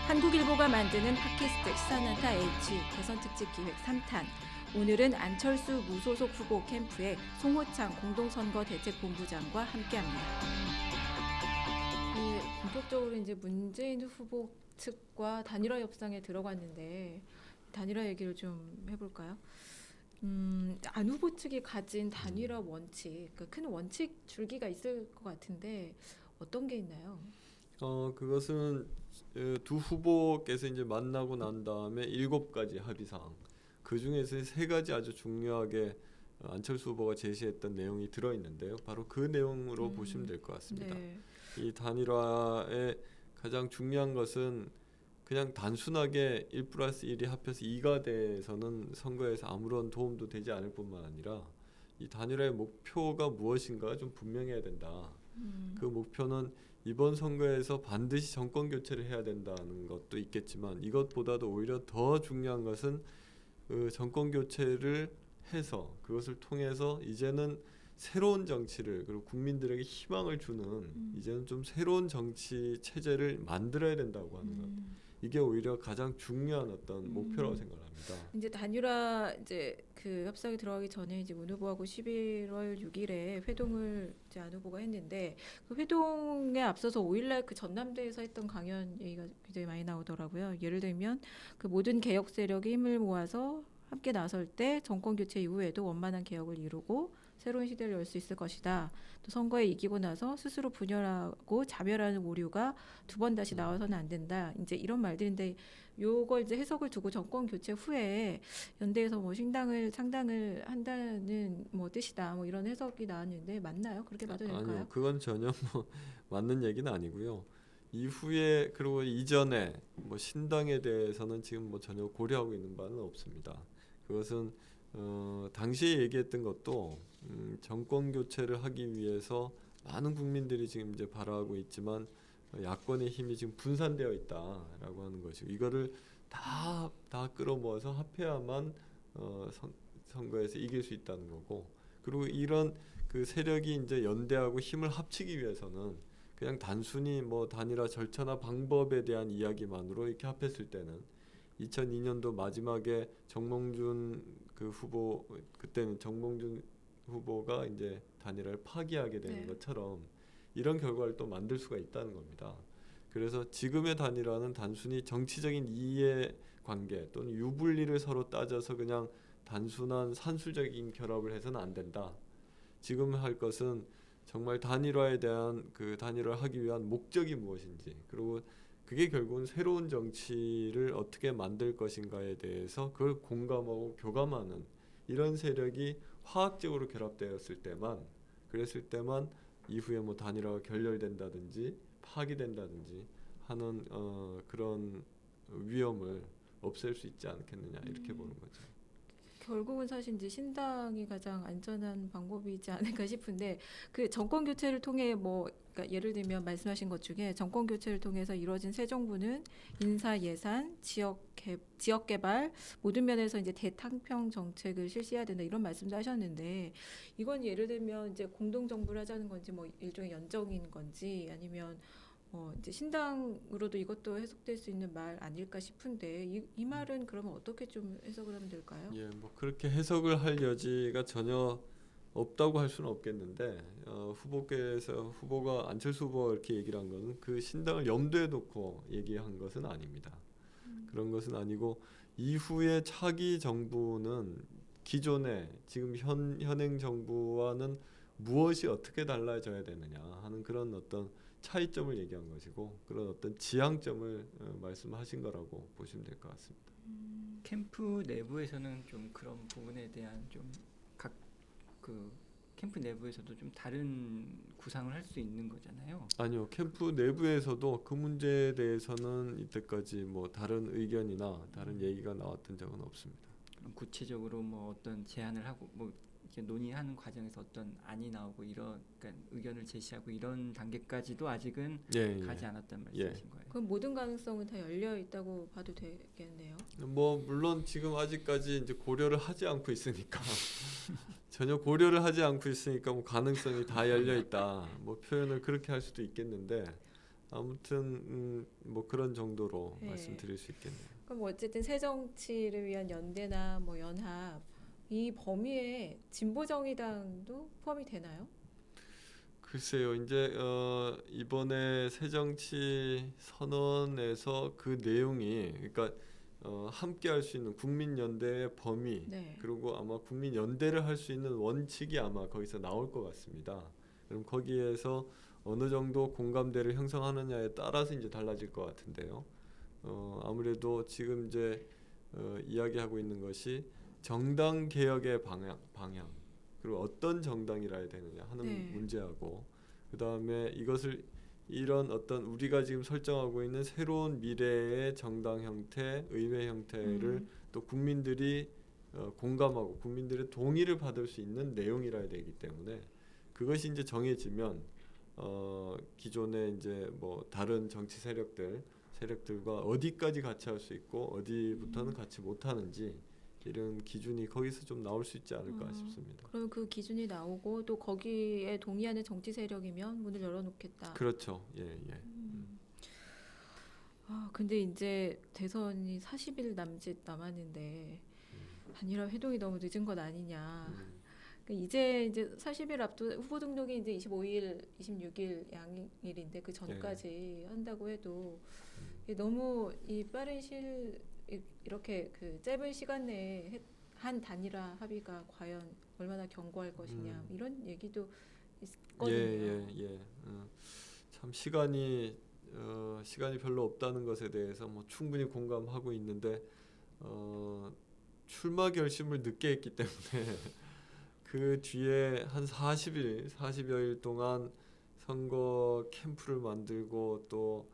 한국일보가 만드는 팟캐스트 시사난타 H 대선특집 기획 3탄. 오늘은 안철수 무소속 후보 캠프의 송호창 공동선거대책본부장과 함께합니다. 본격적으로 이제 문재인 후보 측과 단일화 협상에 들어갔는데 단일화 얘기를 좀 해볼까요? 안 후보 측이 가진 단일화 원칙, 그 큰 원칙 줄기가 있을 것 같은데 어떤 게 있나요? 그것은 두 후보께서 이제 만나고 난 다음에 7가지 합의사항, 그 중에서 3가지 아주 중요하게 안철수 후보가 제시했던 내용이 들어있는데요. 바로 그 내용으로 보시면 될 것 같습니다. 네. 이 단일화의 가장 중요한 것은 그냥 단순하게 1+1이 합해서 2가 돼서는 선거에서 아무런 도움도 되지 않을 뿐만 아니라 이 단일화의 목표가 무엇인가가 좀 분명해야 된다. 그 목표는 이번 선거에서 반드시 정권 교체를 해야 된다는 것도 있겠지만 이것보다도 오히려 더 중요한 것은 그 정권 교체를 해서 그것을 통해서 이제는 새로운 정치를, 그리고 국민들에게 희망을 주는 이제는 좀 새로운 정치 체제를 만들어야 된다고 하는 것. 이게 오히려 가장 중요한 어떤 목표라고 생각합니다. 이제 단일화 이제 그 협상에 들어가기 전에 이제 문 후보하고 11월 6일에 회동을 이제 안 후보가 했는데 그 회동에 앞서서 5일날 그 전남대에서 했던 강연 얘기가 굉장히 많이 나오더라고요. 예를 들면 그 모든 개혁 세력이 힘을 모아서 함께 나설 때 정권 교체 이후에도 원만한 개혁을 이루고 새로운 시대를 열 수 있을 것이다. 또 선거에 이기고 나서 스스로 분열하고 자멸하는 오류가 2번 다시 나와서는 안 된다. 이제 이런 말들인데 요걸 이제 해석을 두고 정권 교체 후에 연대에서 뭐 창당을 한다는 뭐 뜻이다. 뭐 이런 해석이 나왔는데 맞나요? 그렇게 봐도 될까요? 아니요, 그건 전혀 맞는 얘기는 아니고요. 이후에 그리고 이전에 뭐 신당에 대해서는 지금 뭐 전혀 고려하고 있는 바는 없습니다. 그것은 당시에 얘기했던 것도 정권 교체를 하기 위해서 많은 국민들이 지금 이제 바라고 있지만 야권의 힘이 지금 분산되어 있다라고 하는 것이고 이거를 다 끌어모아서 합해야만 선거에서 이길 수 있다는 거고, 그리고 이런 그 세력이 이제 연대하고 힘을 합치기 위해서는 그냥 단순히 뭐 단일화 절차나 방법에 대한 이야기만으로 이렇게 합했을 때는 2002년도 마지막에 정몽준 그 후보, 그때는 정몽준 후보가 이제 단일화를 파기하게 되는 것처럼 이런 결과를 또 만들 수가 있다는 겁니다. 그래서 지금의 단일화는 단순히 정치적인 이해 관계 또는 유불리를 서로 따져서 그냥 단순한 산술적인 결합을 해서는 안 된다. 지금 할 것은 정말 단일화에 대한 그 단일화를 하기 위한 목적이 무엇인지, 그리고 그게 결국은 새로운 정치를 어떻게 만들 것인가에 대해서 그걸 공감하고 교감하는 이런 세력이 화학적으로 결합되었을 때만, 그랬을 때만 이후에 뭐 단일화가 결렬된다든지 파기된다든지 하는 그런 위험을 없앨 수 있지 않겠느냐, 이렇게 보는 거죠. 결국은 사실 이제 신당이 가장 안전한 방법이지 않을까 싶은데 그 정권 교체를 통해 뭐 그러니까 예를 들면 말씀하신 것 중에 정권 교체를 통해서 이루어진 새 정부는 인사 예산, 지역 개발 모든 면에서 이제 대탕평 정책을 실시해야 된다 이런 말씀도 하셨는데 이건 예를 들면 이제 공동 정부를 하자는 건지 뭐 일종의 연정인 건지 아니면 이제 신당으로도 이것도 해석될 수 있는 말 아닐까 싶은데 이 말은 그러면 어떻게 좀 해석을 하면 될까요? 예, 뭐 그렇게 해석을 할 여지가 전혀 없다고 할 수는 없겠는데 후보가 안철수 후보가 이렇게 얘기를 한 것은 그 신당을 염두에 놓고 얘기한 것은 아닙니다. 그런 것은 아니고 이후에 차기 정부는 기존의 지금 현행 정부와는 무엇이 어떻게 달라져야 되느냐 하는 그런 어떤 차이점을 얘기한 것이고 그런 어떤 지향점을 말씀하신 거라고 보시면 될 것 같습니다. 캠프 내부에서는 좀 그런 부분에 대한 좀 각 그 캠프 내부에서도 좀 다른 구상을 할 수 있는 거잖아요. 아니요, 캠프 내부에서도 그 문제에 대해서는 이때까지 뭐 다른 의견이나 다른 얘기가 나왔던 적은 없습니다. 그럼 구체적으로 뭐 어떤 제안을 하고 뭐 이렇게 논의하는 과정에서 어떤 안이 나오고 이런 그러니까 의견을 제시하고 이런 단계까지도 아직은 가지 않았단 말씀이신 거예요. 그럼 모든 가능성은 다 열려 있다고 봐도 되겠네요. 뭐 물론 지금 아직까지 이제 고려를 하지 않고 있으니까 전혀 고려를 하지 않고 있으니까 뭐 가능성이 다 열려 있다. 뭐 표현을 그렇게 할 수도 있겠는데 아무튼 뭐 그런 정도로 네. 말씀드릴 수 있겠네요. 그럼 어쨌든 새정치를 위한 연대나 뭐 연합 이 범위에 진보정의당도 포함이 되나요? 글쎄요, 이제 이번에 새정치 선언에서 그 내용이 그러니까 함께 할 수 있는 국민연대의 범위 네. 그리고 아마 국민연대를 할 수 있는 원칙이 아마 거기서 나올 것 같습니다. 그럼 거기에서 어느 정도 공감대를 형성하느냐에 따라서 이제 달라질 것 같은데요. 아무래도 지금 이제 이야기하고 있는 것이 정당 개혁의 방향 그리고 어떤 정당이라 해야 되느냐 하는 네. 문제하고 그 다음에 이것을 이런 어떤 우리가 지금 설정하고 있는 새로운 미래의 정당 형태, 의회 형태를 또 국민들이 공감하고 국민들의 동의를 받을 수 있는 내용이라 해야 되기 때문에 그것이 이제 정해지면 기존의 이제 뭐 다른 정치 세력들과 어디까지 같이 할 수 있고 어디부터는 같이 못 하는지 이런 기준이 거기서 좀 나올 수 있지 않을까 싶습니다. 그럼 그 기준이 나오고 또 거기에 동의하는 정치 세력이면 문을 열어놓겠다. 그렇죠. 예, 예. 근데 이제 대선이 40일 남짓 남았는데 단일화 회동이 너무 늦은 것 아니냐. 그러니까 이제 40일 앞두 후보 등록이 이제 25일, 26일 양일인데 그 전까지 한다고 해도 이게 너무 이 빠른 이렇게 그 짧은 시간 내에 한 단일화 합의가 과연 얼마나 견고할 것이냐 이런 얘기도 있거든요. 예. 참 시간이 별로 없다는 것에 대해서 뭐 충분히 공감하고 있는데 출마 결심을 늦게 했기 때문에 그 뒤에 한 40여일 동안 선거 캠프를 만들고 또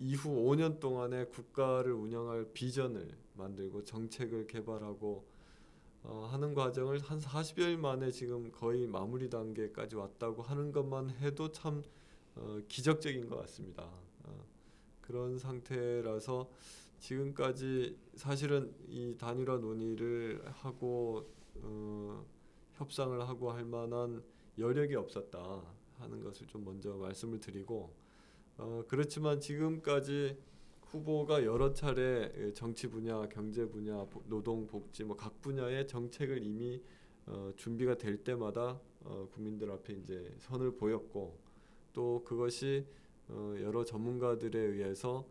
이후 5년 동안의 국가를 운영할 비전을 만들고 정책을 개발하고 하는 과정을 한 40여일 만에 지금 거의 마무리 단계까지 왔다고 하는 것만 해도 참 기적적인 것 같습니다. 그런 상태라서 지금까지 사실은 이 단일화 논의를 하고 협상을 하고 할 만한 여력이 없었다 하는 것을 좀 먼저 말씀을 드리고 그렇지만 지금까지 후보가 여러 차례 정치 분야, 경제 분야, 노동, 복지 뭐 각 분야의 정책을 이미 준비가 될 때마다 국민들 앞에 이제 선을 보였고 또 그것이 여러 전문가들에 의해서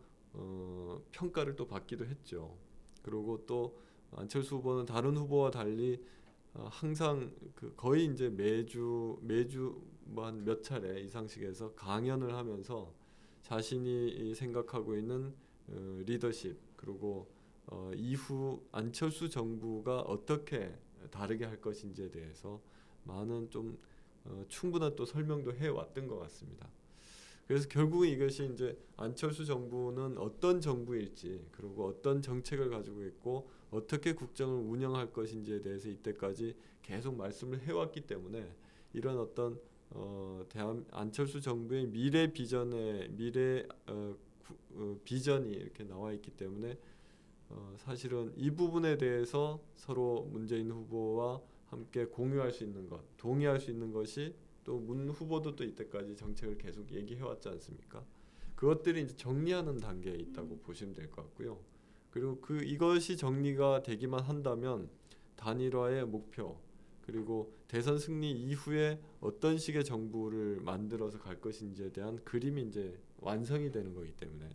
평가를 또 받기도 했죠. 그리고 또 안철수 후보는 다른 후보와 달리 항상 그 거의 이제 매주 뭐 한 몇 차례 이상씩에서 강연을 하면서 자신이 생각하고 있는 리더십 그리고 이후 안철수 정부가 어떻게 다르게 할 것인지에 대해서 많은 좀 충분한 또 설명도 해왔던 것 같습니다. 그래서 결국은 이것이 이제 안철수 정부는 어떤 정부일지 그리고 어떤 정책을 가지고 있고 어떻게 국정을 운영할 것인지에 대해서 이때까지 계속 말씀을 해왔기 때문에 이런 어떤 안철수 정부의 미래 비전의 비전이 이렇게 나와 있기 때문에 사실은 이 부분에 대해서 서로 문재인 후보와 함께 공유할 수 있는 것, 동의할 수 있는 것이 또 문 후보도 또 이때까지 정책을 계속 얘기해왔지 않습니까? 그것들이 이제 정리하는 단계에 있다고 보시면 될 것 같고요. 그리고 이것이 정리가 되기만 한다면 단일화의 목표 그리고 대선 승리 이후에 어떤 식의 정부를 만들어서 갈 것인지에 대한 그림이 이제 완성이 되는 거기 때문에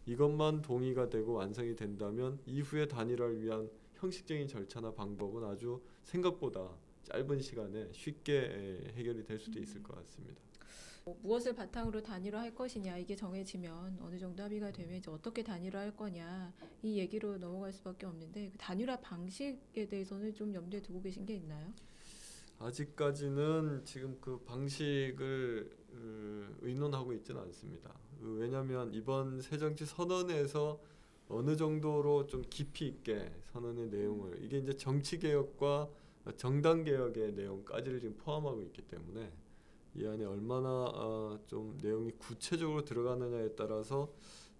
이것만 동의가 되고 완성이 된다면 이후에 단일화를 위한 형식적인 절차나 방법은 아주 생각보다 짧은 시간에 쉽게 해결이 될 수도 있을 것 같습니다. 무엇을 바탕으로 단일화할 것이냐 이게 정해지면 어느 정도 합의가 되면 이제 어떻게 단일화할 거냐 이 얘기로 넘어갈 수밖에 없는데 그 단일화 방식에 대해서는 좀 염두에 두고 계신 게 있나요? 아직까지는 지금 그 방식을 의논하고 있지는 않습니다. 왜냐하면 이번 새정치 선언에서 어느 정도로 좀 깊이 있게 선언의 내용을 이게 이제 정치 개혁과 정당 개혁의 내용까지를 지금 포함하고 있기 때문에 이 안에 얼마나 좀 내용이 구체적으로 들어가느냐에 따라서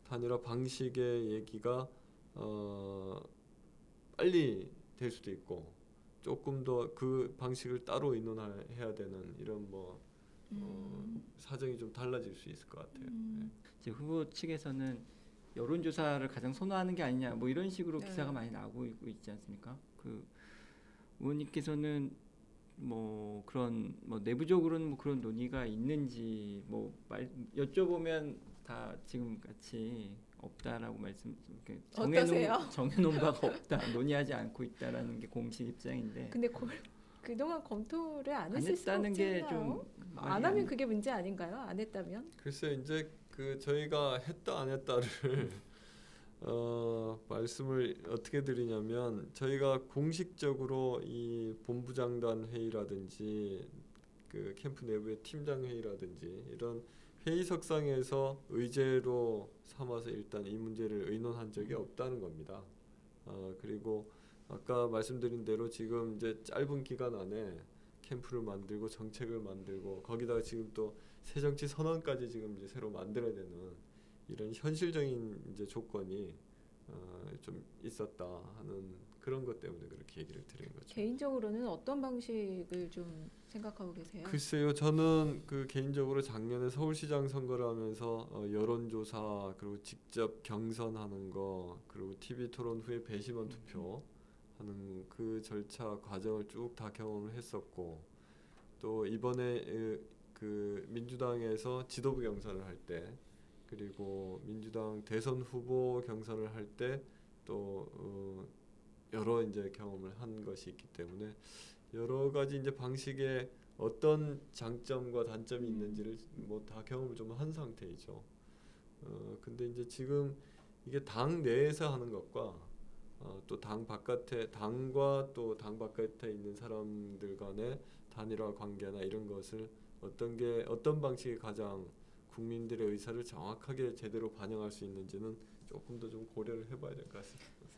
단일화 방식의 얘기가 빨리 될 수도 있고 조금 더 그 방식을 따로 의논해야 되는 이런 뭐 사정이 좀 달라질 수 있을 것 같아요. 네. 이제 후보 측에서는 여론조사를 가장 선호하는 게 아니냐 뭐 이런 식으로 네. 기사가 많이 나오고 있지 않습니까? 그 의원님께서는 뭐 그런 뭐 내부적으로는 뭐 그런 논의가 있는지 뭐 여쭤보면 다 지금 같이 없다라고 말씀 이렇게 어떠세요? 정해놓은 바가 없다, 논의하지 않고 있다라는 게 공식 입장인데. 근데 그동안 검토를 안 했을 수가 했다는 게 없잖아요. 좀 안 하면 그게 문제 아닌가요? 안 했다면? 글쎄 이제 그 저희가 했다 안 했다를 말씀을 어떻게 드리냐면 저희가 공식적으로 이 본부장단 회의라든지 그 캠프 내부의 팀장 회의라든지 이런 회의석상에서 의제로 삼아서 일단 이 문제를 의논한 적이 없다는 겁니다. 그리고 아까 말씀드린 대로 지금 이제 짧은 기간 안에 캠프를 만들고 정책을 만들고 거기다가 지금 또 새정치 선언까지 지금 이제 새로 만들어야 되는 이런 현실적인 이제 조건이 좀 있었다 하는 그런 것 때문에 그렇게 얘기를 드린 거죠. 개인적으로는 어떤 방식을 좀 생각하고 계세요? 글쎄요, 저는 그 개인적으로 작년에 서울시장 선거를 하면서 여론조사 그리고 직접 경선하는 거 그리고 TV 토론 후에 배심원 투표 하는 그 절차 과정을 쭉 다 경험을 했었고 또 이번에 그 민주당에서 지도부 경선을 할 때 그리고 민주당 대선 후보 경선을 할 때 또 여러 이제 경험을 한 것이 있기 때문에 여러 가지 이제 방식에 어떤 장점과 단점이 있는지를 뭐 다 경험을 좀 한 상태이죠. 근데 이제 지금 이게 당 내에서 하는 것과 또 당 바깥에 당과 또 당 바깥에 있는 사람들 간의 단일화 관계나 이런 것을 어떤 방식이 가장 국민들의 의사를 정확하게 제대로 반영할 수 있는지는 조금 더 좀 고려를 해봐야 될 것 같습니다.